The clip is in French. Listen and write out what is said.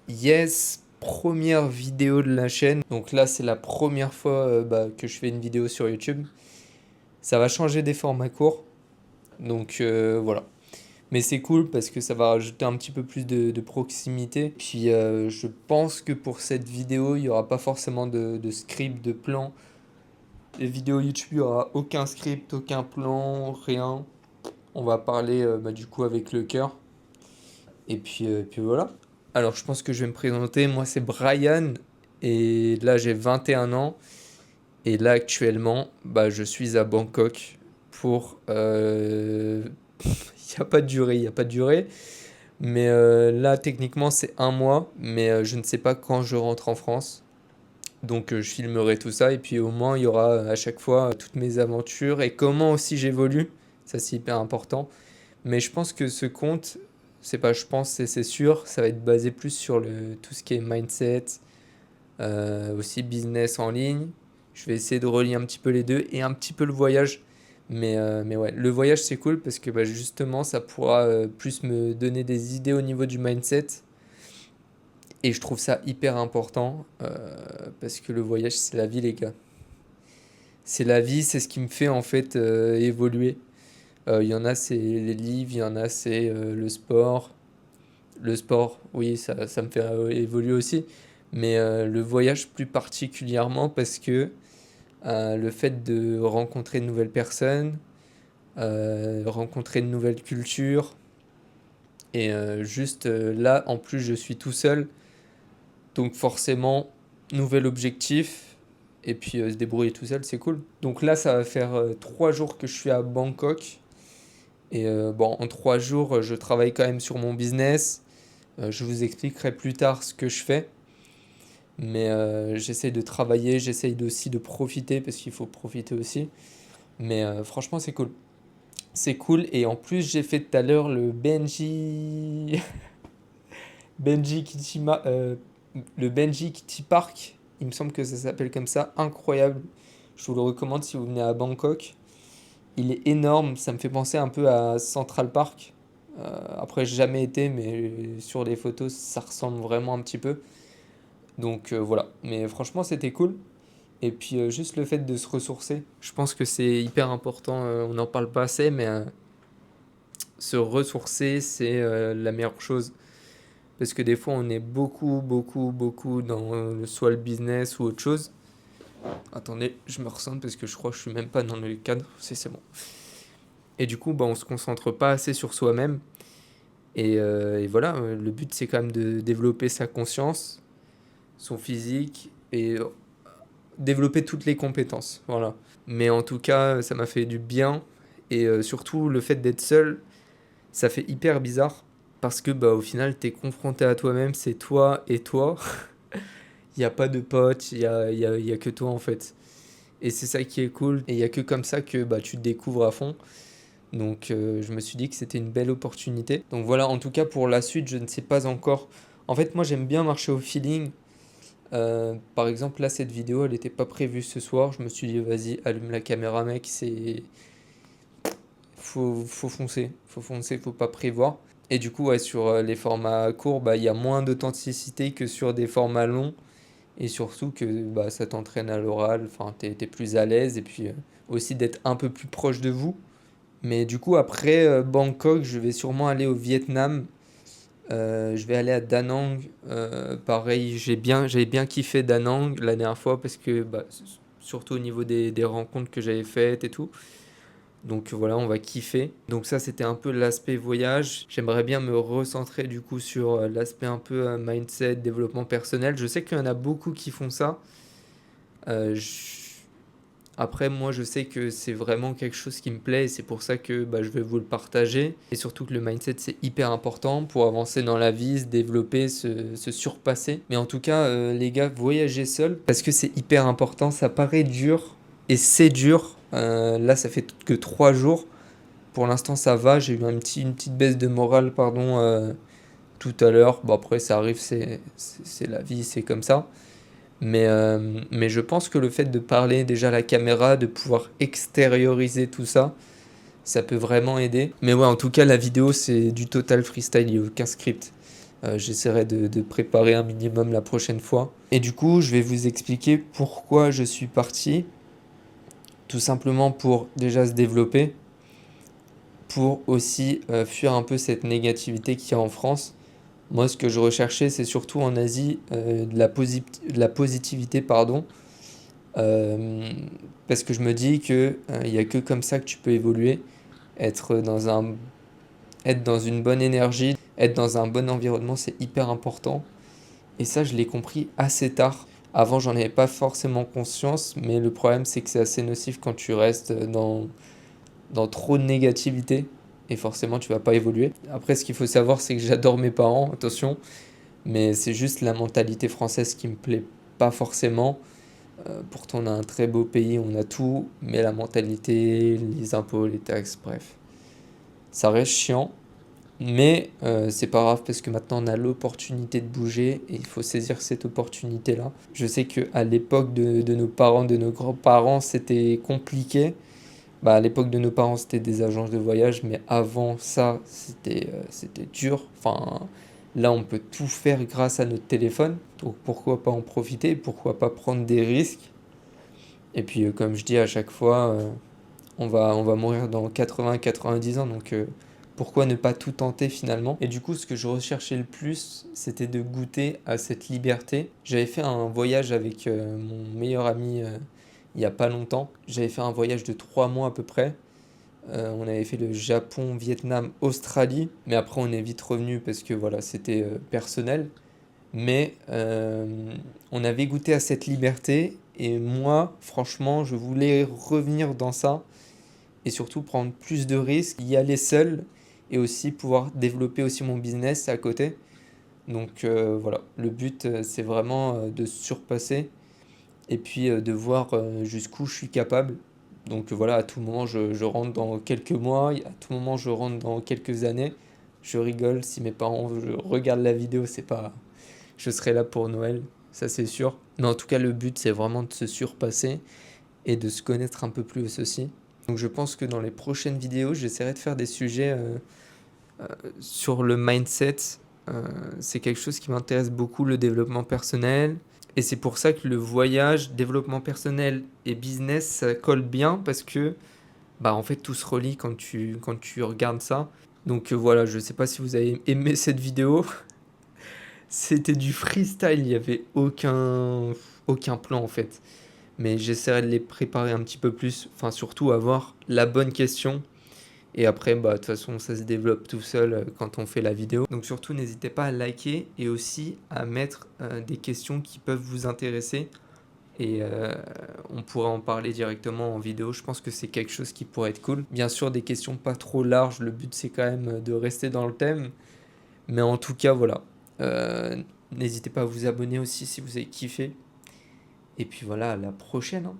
Yes, première vidéo de la chaîne. Donc là, c'est la première fois que je fais une vidéo sur YouTube. Ça va changer des formats courts. Donc voilà. Mais c'est cool parce que ça va rajouter un petit peu plus de proximité. Puis je pense que pour cette vidéo, il n'y aura pas forcément de script, de plan. Les vidéos YouTube, il n'y aura aucun script, aucun plan, rien. On va parler du coup avec le cœur. Et puis voilà. Alors, je pense que je vais me présenter. Moi, c'est Brian. Et là, j'ai 21 ans. Et là, actuellement, je suis à Bangkok pour... Il n'y a pas de durée, il n'y a pas de durée. Mais là, techniquement, c'est un mois. Mais je ne sais pas quand je rentre en France. Donc, je filmerai tout ça. Et puis, au moins, il y aura à chaque fois toutes mes aventures et comment aussi j'évolue. Ça, c'est hyper important. Mais je pense que ce compte, c'est pas je pense, c'est sûr, ça va être basé plus sur tout ce qui est mindset, aussi business en ligne. Je vais essayer de relier un petit peu les deux et un petit peu le voyage. Mais ouais, le voyage c'est cool parce que justement ça pourra plus me donner des idées au niveau du mindset. Et je trouve ça hyper important parce que le voyage c'est la vie les gars. C'est la vie, c'est ce qui me fait en fait évoluer. Il y en a, c'est les livres, il y en a, c'est le sport. Le sport, oui, ça me fait évoluer aussi. Mais le voyage plus particulièrement parce que le fait de rencontrer de nouvelles personnes, rencontrer de nouvelles cultures, et juste là, en plus, je suis tout seul. Donc forcément, nouvel objectif. Et puis se débrouiller tout seul, c'est cool. Donc là, ça va faire 3 jours que je suis à Bangkok. Et bon, en 3 jours, je travaille quand même sur mon business. Je vous expliquerai plus tard ce que je fais. Mais j'essaye de travailler, j'essaye aussi de profiter parce qu'il faut profiter aussi. Mais franchement, c'est cool. C'est cool. Et en plus, j'ai fait tout à l'heure le le Benji Kitty Park. Il me semble que ça s'appelle comme ça. Incroyable. Je vous le recommande si vous venez à Bangkok. Il est énorme. Ça me fait penser un peu à Central Park. Après, j'ai jamais été, mais sur les photos, ça ressemble vraiment un petit peu. Donc voilà. Mais franchement, c'était cool. Et puis juste le fait de se ressourcer, je pense que c'est hyper important. On n'en parle pas assez, mais se ressourcer, c'est la meilleure chose. Parce que des fois, on est beaucoup, beaucoup, beaucoup dans soit le business ou autre chose. Attendez, je me ressens parce que je crois que je suis même pas dans le cadre. C'est bon. Et du coup, on se concentre pas assez sur soi-même. Et voilà, le but c'est quand même de développer sa conscience, son physique et développer toutes les compétences. Voilà. Mais en tout cas, ça m'a fait du bien. Et surtout, le fait d'être seul, ça fait hyper bizarre. Parce que au final, t'es confronté à toi-même, c'est toi et toi. Il n'y a pas de potes, il y a que toi en fait. Et c'est ça qui est cool. Et il n'y a que comme ça que tu te découvres à fond. Donc je me suis dit que c'était une belle opportunité. Donc voilà, en tout cas pour la suite, je ne sais pas encore. En fait, moi j'aime bien marcher au feeling. Par exemple, là, cette vidéo, elle n'était pas prévue ce soir. Je me suis dit, vas-y, allume la caméra, mec. Faut foncer. Faut foncer, faut pas prévoir. Et du coup, ouais, sur les formats courts, il y a moins d'authenticité que sur des formats longs. Et surtout que ça t'entraîne à l'oral. Enfin, t'es plus à l'aise. Et puis aussi d'être un peu plus proche de vous. Mais du coup, après Bangkok, je vais sûrement aller au Vietnam. Je vais aller à Da Nang. Pareil, j'avais bien kiffé Da Nang la dernière fois parce que, surtout au niveau des rencontres que j'avais faites et tout. Donc voilà, on va kiffer. Donc ça, c'était un peu l'aspect voyage. J'aimerais bien me recentrer du coup sur l'aspect un peu mindset, développement personnel. Je sais qu'il y en a beaucoup qui font ça. Euh, je- Après, moi, je sais que c'est vraiment quelque chose qui me plaît et c'est pour ça que je vais vous le partager. Et surtout que le mindset, c'est hyper important pour avancer dans la vie, se développer, se surpasser. Mais en tout cas, les gars, voyagez seul parce que c'est hyper important. Ça paraît dur et c'est dur. Là, ça fait que 3 jours. Pour l'instant, ça va. J'ai eu une petite baisse de morale, pardon, tout à l'heure. Bon, après, ça arrive, c'est la vie, c'est comme ça. Mais je pense que le fait de parler déjà à la caméra, de pouvoir extérioriser tout ça, ça peut vraiment aider. Mais ouais, en tout cas, la vidéo, c'est du total freestyle, il n'y a aucun script. J'essaierai de préparer un minimum la prochaine fois. Et du coup, je vais vous expliquer pourquoi je suis parti. Tout simplement pour déjà se développer, pour aussi fuir un peu cette négativité qu'il y a en France. Moi, ce que je recherchais, c'est surtout en Asie de la positivité, pardon. Euh, Parce que je me dis que il y a que comme ça que tu peux évoluer, être dans un, être dans une bonne énergie, être dans un bon environnement, c'est hyper important. Et ça, je l'ai compris assez tard. Avant, j'en avais pas forcément conscience, mais le problème, c'est que c'est assez nocif quand tu restes dans trop de négativité. Et forcément, tu vas pas évoluer. Après, ce qu'il faut savoir, c'est que j'adore mes parents, attention, mais c'est juste la mentalité française qui me plaît pas forcément. Pourtant, on a un très beau pays, on a tout, mais la mentalité, les impôts, les taxes, bref, ça reste chiant. Mais c'est pas grave parce que maintenant on a l'opportunité de bouger et il faut saisir cette opportunité-là. Je sais qu'à l'époque de nos parents, de nos grands-parents, c'était compliqué. Bah, à l'époque de nos parents, c'était des agences de voyage, mais avant ça, c'était dur. Enfin, là, on peut tout faire grâce à notre téléphone. Donc pourquoi pas en profiter? Pourquoi pas prendre des risques? Et puis, comme je dis à chaque fois, on va mourir dans 80-90 ans, donc pourquoi ne pas tout tenter finalement? Et du coup, ce que je recherchais le plus, c'était de goûter à cette liberté. J'avais fait un voyage avec mon meilleur ami il n'y a pas longtemps. J'avais fait un voyage de 3 mois à peu près. On avait fait le Japon, Vietnam, Australie, mais après on est vite revenu parce que voilà, c'était personnel. Mais on avait goûté à cette liberté et moi, franchement, je voulais revenir dans ça et surtout prendre plus de risques, y aller seul et aussi pouvoir développer aussi mon business à côté. Donc voilà, le but c'est vraiment de se surpasser et puis de voir jusqu'où je suis capable. Donc voilà, à tout moment je rentre dans quelques mois, à tout moment je rentre dans quelques années. Je rigole, si mes parents regardent la vidéo, c'est pas... Je serai là pour Noël, ça c'est sûr. Mais en tout cas, le but c'est vraiment de se surpasser et de se connaître un peu plus aussi. Donc je pense que dans les prochaines vidéos, j'essaierai de faire des sujets sur le mindset. C'est quelque chose qui m'intéresse beaucoup, le développement personnel. Et c'est pour ça que le voyage, développement personnel et business, ça colle bien parce que bah, en fait tout se relie quand tu regardes ça. Donc voilà, je sais pas si vous avez aimé cette vidéo. C'était du freestyle, il n'y avait aucun plan en fait. Mais j'essaierai de les préparer un petit peu plus, enfin surtout avoir la bonne question. Et après, bah, de toute façon, ça se développe tout seul quand on fait la vidéo. Donc surtout, n'hésitez pas à liker et aussi à mettre des questions qui peuvent vous intéresser. Et on pourra en parler directement en vidéo. Je pense que c'est quelque chose qui pourrait être cool. Bien sûr, des questions pas trop larges. Le but, c'est quand même de rester dans le thème. Mais en tout cas, voilà. Euh, N'hésitez pas à vous abonner aussi si vous avez kiffé. Et puis voilà, à la prochaine, hein.